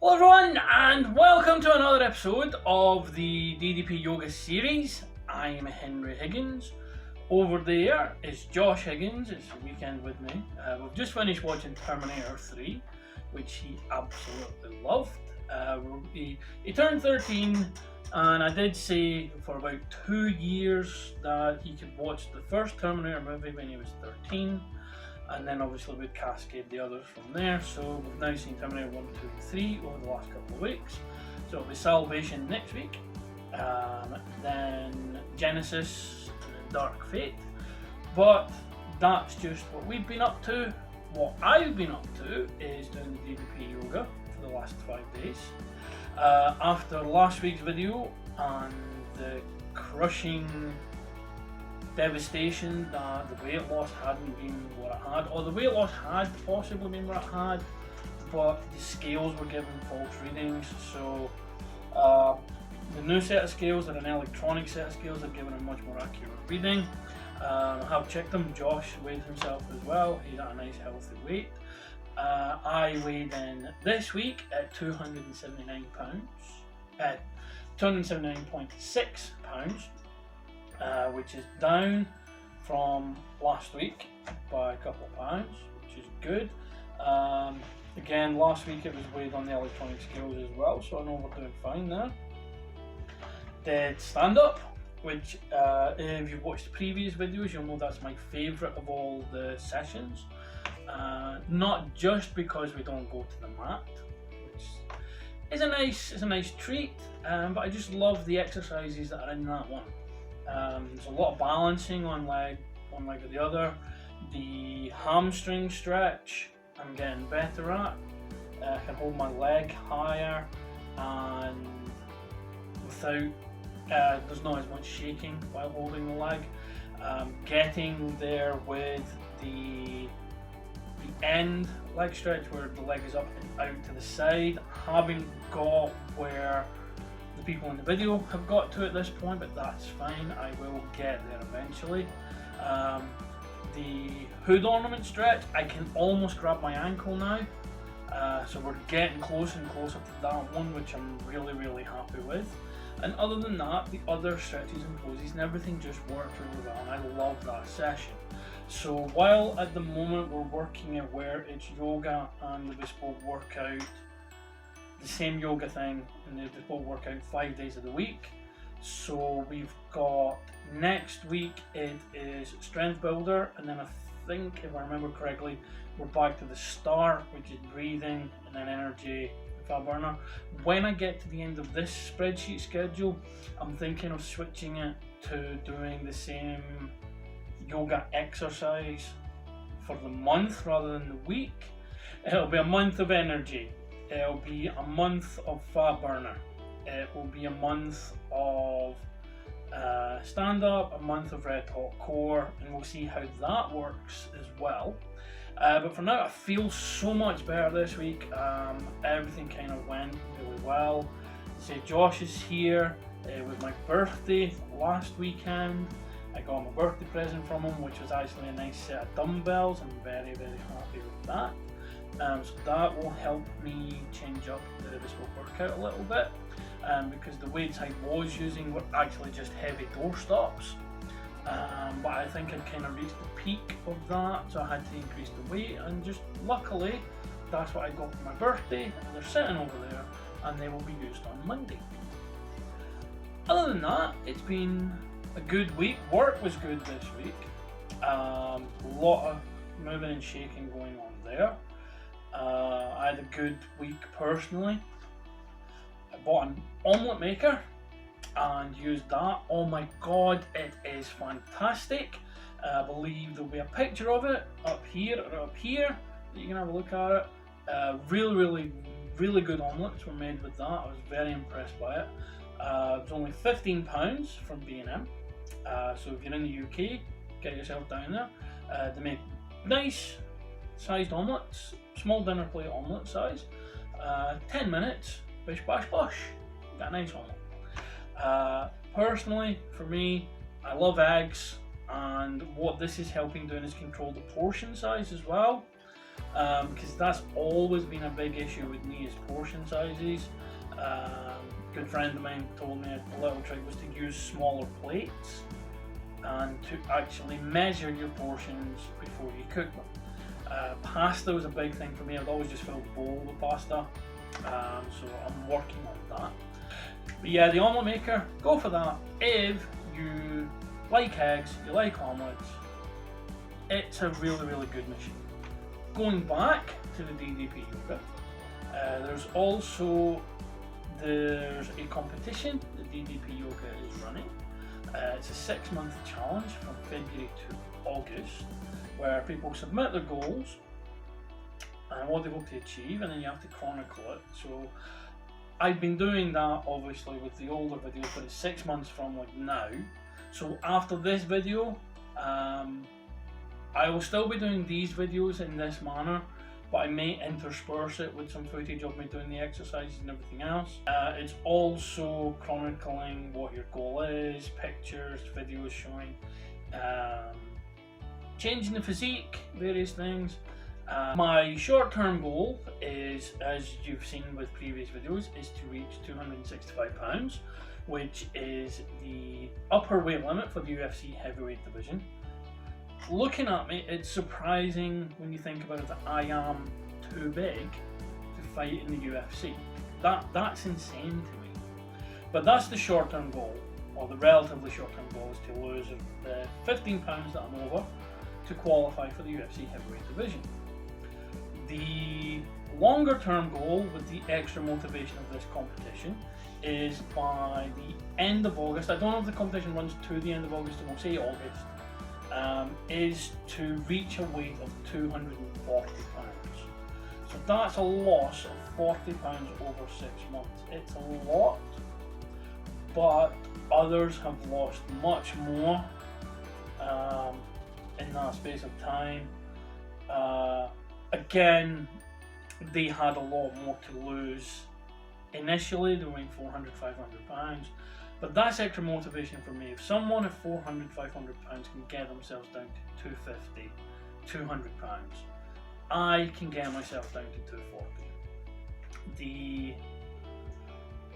Hello everyone and welcome to another episode of the DDP Yoga series. I'm Henry Higgins. Over there is Josh Higgins. It's the weekend with me. We've just finished watching Terminator 3, which he absolutely loved. He turned 13 and I did say for about 2 years that he could watch the first Terminator movie when he was 13. And then obviously we'd cascade the others from there. So we've now seen Terminator 1, 2 and 3 over the last couple of weeks. So it'll be Salvation next week, then Genesis and Dark Fate. But that's just what we've been up to. What I've been up to is doing the DDP Yoga for the last 5 days. After last week's video and the crushing devastation that the weight loss hadn't been what it had, or the weight loss had possibly been what it had, but the scales were giving false readings. So the new set of scales are an electronic set of scales that are giving a much more accurate reading. I have checked them. Josh weighed himself as well. He's at a nice healthy weight. I weighed in this week at 279 pounds, 279.6 pounds. Which is down from last week by a couple of pounds, which is good. Again, last week it was weighed on the electronic scales as well, so I know we're doing fine there. Did stand up, which if you've watched the previous videos, you'll know that's my favourite of all the sessions. Not just because we don't go to the mat, which is a nice treat, but I just love the exercises that are in that one. There's a lot of balancing on one leg or the other. The hamstring stretch I'm getting better at. I can hold my leg higher and without there's not as much shaking while holding the leg. Getting there with the end leg stretch where the leg is up and out to the side. Having got where the people in the video have got to at this point, but that's fine, I will get there eventually. The hood ornament stretch, I can almost grab my ankle now, so we're getting closer and closer to that one, which I'm really happy with. And other than that, the other stretches and poses and everything just worked really well, and I love that session. So while at the moment we're working at where it's yoga and the bespoke workout, the same yoga thing and the bespoke workout 5 days of the week. So we've got next week it is strength builder, and then I think if I remember correctly we're back to the start, which is breathing and then energy and fat burner. When I get to the end of this spreadsheet schedule, I'm thinking of switching it to doing the same yoga exercise for the month rather than the week. It'll be a month of energy. It'll be a month of fat burner. It will be a month of stand up, a month of red hot core, and we'll see how that works as well. But for now, I feel so much better this week. Everything kind of went really well. Say Josh is here. It was my birthday last weekend. I got my birthday present from him, which was actually a nice set of dumbbells. I'm very happy with that. So that will help me change up the bespoke workout a little bit, because the weights I was using were actually just heavy door stops, but I think I'd kind of reached the peak of that, so I had to increase the weight, and just luckily that's what I got for my birthday. They're sitting over there and they will be used on Monday. Other than that, it's been a good week. Work was good this week. A lot of moving and shaking going on there. I had a good week personally. I bought an omelette maker and used that. Oh my god, it is fantastic. I believe there'll be a picture of it up here or up here. You can have a look at it. Really good omelettes were made with that. I was very impressed by it. It was only £15 from B&M. So if you're in the UK, get yourself down there. They make nice sized omelettes, small dinner plate omelette size. 10 minutes, bish bash bosh, got a nice omelette. Personally, for me, I love eggs, and what this is helping doing is control the portion size as well. because that's always been a big issue with me, is portion sizes. A good friend of mine told me a little trick was to use smaller plates and to actually measure your portions before you cook them. Pasta was a big thing for me. I'd always just fill the bowl with pasta, so I'm working on that. But yeah, the omelette maker, go for that if you like eggs, you like omelettes. It's a really, really good machine. Going back to the DDP Yoga, there's a competition that DDP Yoga is running. It's a 6-month challenge from February to August, where people submit their goals and what they hope to achieve, and then you have to chronicle it. So I've been doing that obviously with the older videos, but it's 6 months from like now. So after this video, I will still be doing these videos in this manner, but I may intersperse it with some footage of me doing the exercises and everything else. It's also chronicling what your goal is, pictures, videos showing, changing the physique, various things. My short-term goal is, as you've seen with previous videos, is to reach 265 pounds, which is the upper weight limit for the UFC heavyweight division. Looking at me, it's surprising when you think about it that I am too big to fight in the UFC. That's insane to me. But that's the short-term goal, or the relatively short-term goal, is to lose the 15 pounds that I'm over to qualify for the UFC heavyweight division. The longer-term goal with the extra motivation of this competition is by the end of August, I don't know if the competition runs to the end of August, and we'll say August, is to reach a weight of 240 pounds. So that's a loss of 40 pounds over 6 months. It's a lot, but others have lost much more in that space of time. Again, they had a lot more to lose initially. They were weighing 400, 500 pounds. But that's extra motivation for me. If someone at 400, 500 pounds can get themselves down to 250, 200 pounds, I can get myself down to 240.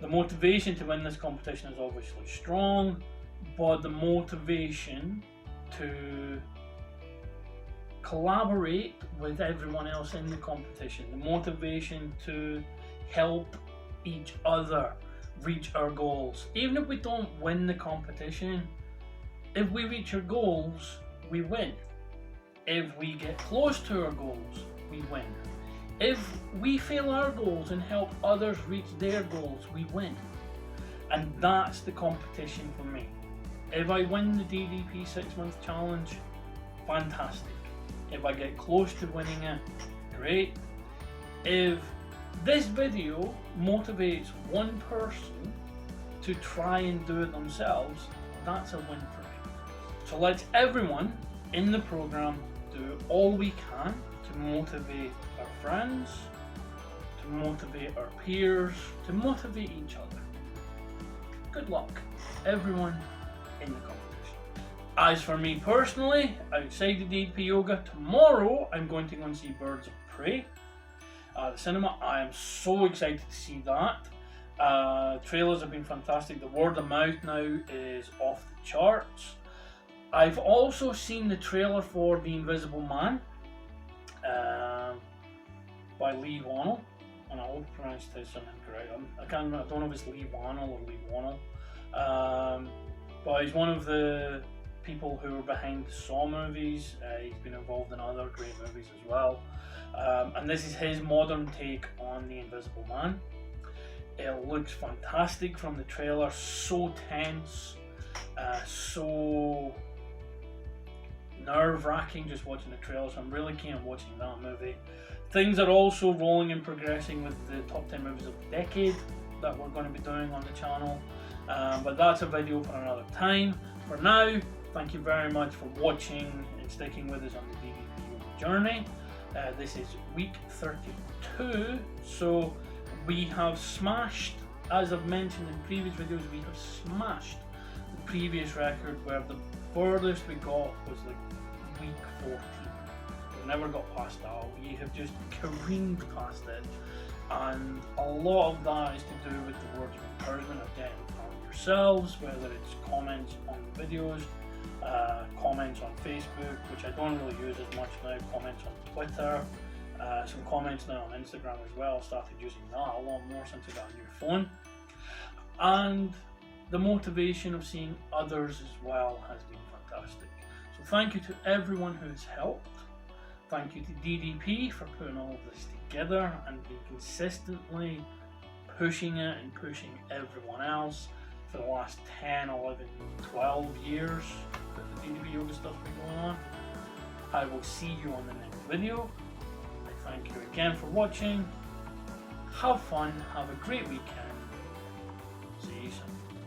The motivation to win this competition is obviously strong, but the motivation to collaborate with everyone else in the competition, the motivation to help each other reach our goals. Even if we don't win the competition, if we reach our goals, we win. If we get close to our goals, we win. If we fail our goals and help others reach their goals, we win. And that's the competition for me. If I win the DDP 6-month challenge, fantastic. If I get close to winning it, great. If this video motivates one person to try and do it themselves, that's a win for me. So let's everyone in the program do all we can to motivate our friends, to motivate our peers, to motivate each other. Good luck, everyone in the competition. As for me personally, outside the DDP Yoga, tomorrow I'm going to go and see Birds of Prey at the cinema. I am so excited to see that. Trailers have been fantastic. The word of mouth now is off the charts. I've also seen the trailer for The Invisible Man by Lee Wannell, and I hope I pronounced his name correct. I don't know if it's Lee Wannell or Lee Wannell, but he's one of the people who are behind the Saw movies. He's been involved in other great movies as well. And this is his modern take on The Invisible Man. It looks fantastic from the trailer, so tense, so nerve-wracking just watching the trailer, so I'm really keen on watching that movie. Things are also rolling and progressing with the top 10 movies of the decade that we're going to be doing on the channel, but that's a video for another time. For now, thank you very much for watching and sticking with us on the DDP Yoga journey. This is week 32, so we have smashed, as I've mentioned in previous videos, we have smashed the previous record where the furthest we got was like week 14. We've never got past that. We have just careened past it, and a lot of that is to do with the words of encouragement of getting from yourselves, whether it's comments on videos, comments on Facebook, which I don't really use as much now, comments on Twitter, some comments now on Instagram as well. I started using that a lot more since I got a new phone. And the motivation of seeing others as well has been fantastic. So thank you to everyone who has helped. Thank you to DDP for putting all of this together and being consistently pushing it and pushing everyone else for the last 10, 11, 12 years that the DDP Yoga stuff's been going on. I will see you on the next video. I thank you again for watching. Have fun, have a great weekend. See you soon.